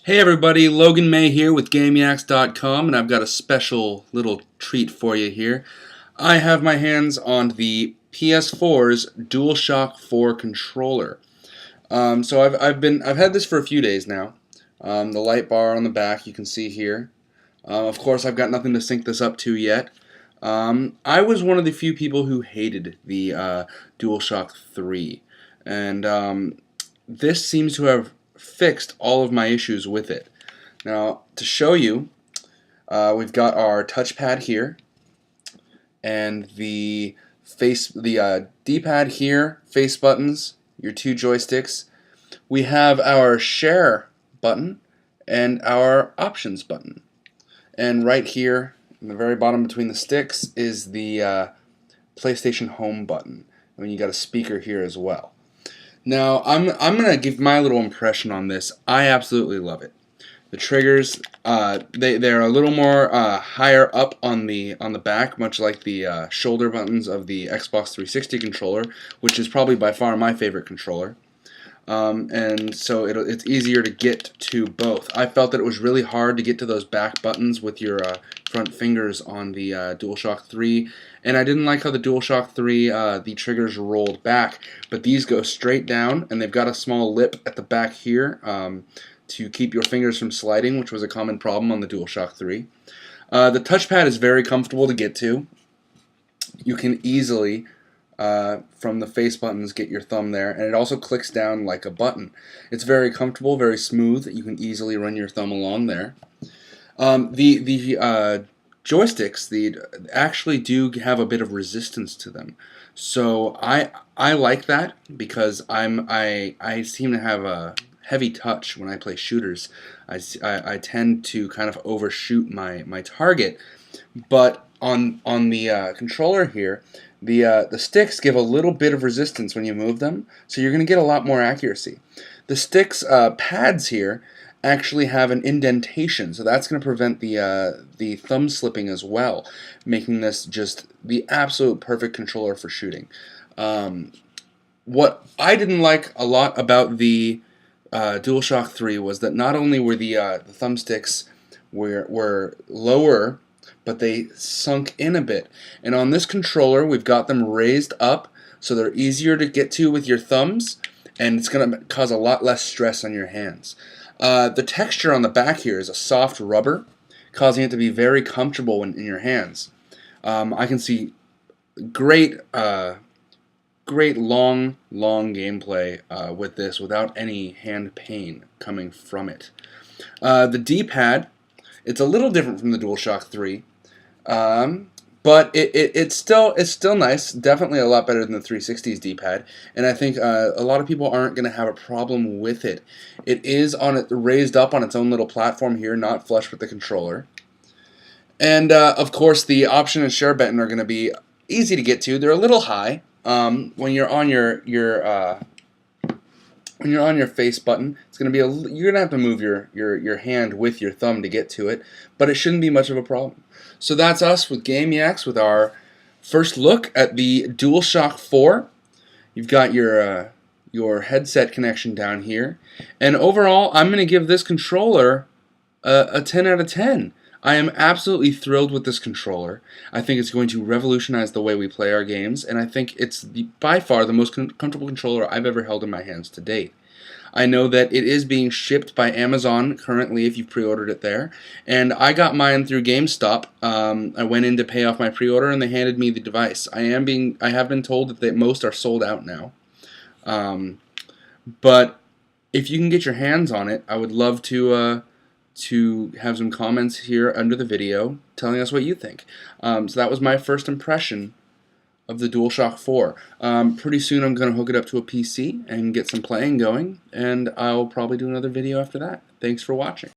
Hey everybody, Logan May here with GameYaks.com, and I've got a special little treat for you here. I have my hands on the PS4's DualShock 4 controller. I've had this for a few days now. The light bar on the back you can see here. Of course, I've got nothing to sync this up to yet. I was one of the few people who hated the DualShock 3, and this seems to have fixed all of my issues with it. Now, to show you, we've got our touchpad here, and the D-pad here, face buttons, your two joysticks. We have our share button and our options button. And right here, in the very bottom between the sticks, is the PlayStation Home button. And you got a speaker here as well. Now, I'm going to give my little impression on this. I absolutely love it. The triggers, they're a little more higher up on the back, much like the shoulder buttons of the Xbox 360 controller, which is probably by far my favorite controller. And so it's easier to get to both. I felt that it was really hard to get to those back buttons with your front fingers on the DualShock 3, and I didn't like how the DualShock 3 the triggers rolled back, but these go straight down, and they've got a small lip at the back here to keep your fingers from sliding, which was a common problem on the DualShock 3. The touchpad is very comfortable to get to. You can easily from the face buttons get your thumb there, and it also clicks down like a button. It's very comfortable, very smooth. You can easily run your thumb along there. The joysticks actually do have a bit of resistance to them, so I like that because I seem to have a heavy touch when I play shooters. I tend to kind of overshoot my target, but on the controller here, the sticks give a little bit of resistance when you move them, so you're going to get a lot more accuracy. The sticks pads here actually have an indentation, so that's going to prevent the thumb slipping as well, making this just the absolute perfect controller for shooting. What I didn't like a lot about the DualShock 3 was that not only were the thumbsticks were lower, but they sunk in a bit. And on this controller, we've got them raised up so they're easier to get to with your thumbs, and it's going to cause a lot less stress on your hands. The texture on the back here is a soft rubber, causing it to be very comfortable in your hands. I can see great long gameplay with this without any hand pain coming from it. The D-pad, it's a little different from the DualShock 3, but it's still nice. Definitely a lot better than the 360's D-pad, and I think a lot of people aren't going to have a problem with it. It is raised up on its own little platform here, not flush with the controller. And of course, the option and share button are going to be easy to get to. They're a little high when you're on your face button. It's going to be you're going to have to move your hand with your thumb to get to it, but it shouldn't be much of a problem. So that's us with GameYaks with our first look at the DualShock 4. You've got your headset connection down here, and overall, I'm going to give this controller a 10 out of 10. I am absolutely thrilled with this controller. I think it's going to revolutionize the way we play our games, and I think it's by far the most comfortable controller I've ever held in my hands to date. I know that it is being shipped by Amazon currently if you've pre-ordered it there, and I got mine through GameStop. I went in to pay off my pre-order, and they handed me the device. I have been told that most are sold out now, but if you can get your hands on it, I would love to have some comments here under the video telling us what you think. So that was my first impression of the DualShock 4. Pretty soon I'm going to hook it up to a PC and get some playing going, and I'll probably do another video after that. Thanks for watching.